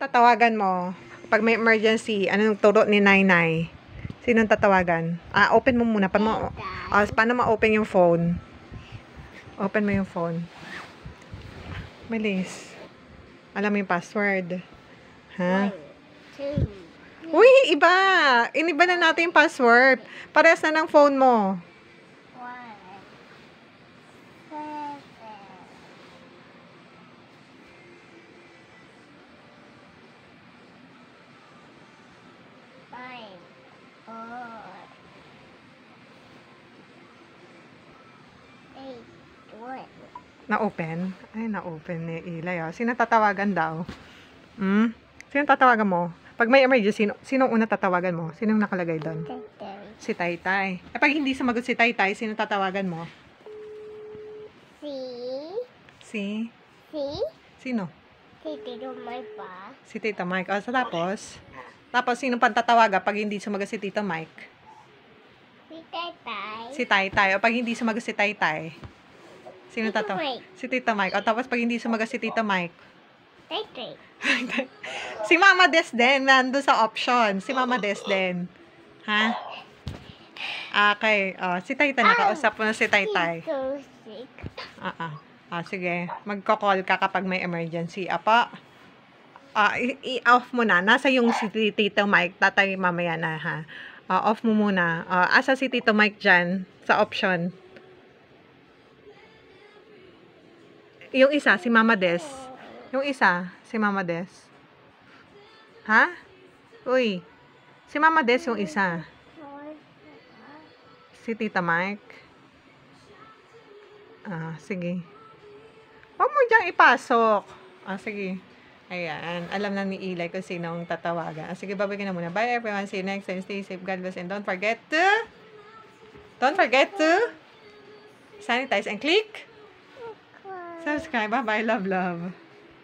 Tatawagan mo pag may emergency, anong turo ni Nainay? Sinong tatawagan? Open mo muna. Paano ma-open yung phone? Open mo yung phone. Bilis. Alam mo yung password. Ha? 1, 2, Uy, iba! Iniba na natin yung password. Parehas na ng phone mo. 1, 7, 5, 4, 8, 1. Na-open? Ay, na-open ni Ilay. Sino tatawagan daw? Sino tatawagan mo? Pag may emergency, sinong una tatawagan mo? Sinong nakalagay doon? Si Taytay. Pag hindi sumagot si Taytay, sino tatawagan mo? Si? Sino? Si Tito Mike pa. Si Tita Mike. Tapos, sino pang tatawagan pag hindi sumagot si Tita Mike? Si Tatay. Si Taytay. Pag hindi sumagot si Taytay, sino Tito tatawagan? Mike. Si Tita Mike. Tapos, pag hindi sumagot si Tita Mike, Tatay. si Mama Des din, nandun sa option. Si Mama Des din. Ha? Okay. Si Taytay, nakausap mo na si Taytay. So sick. Sige. Magko-call ka kapag may emergency. I-off mo na. Nasa yung si Tito Mike. Tatay, mamaya na, ha? Off mo muna. Asa si Tito Mike dyan sa option? Yung isa, si Mama Des. Yung isa, si Mama Des. Ha? Uy. Si Mama Des yung isa. Si Tita Mike. Sige. Huwag mo diyang ipasok. Sige. Ayan. Alam na ni Eli kung sinong tatawagan. Sige, babay ka na muna. Bye everyone. See you next time. Stay safe. God bless. And don't forget to sanitize and click subscribe. Bye-bye. Love.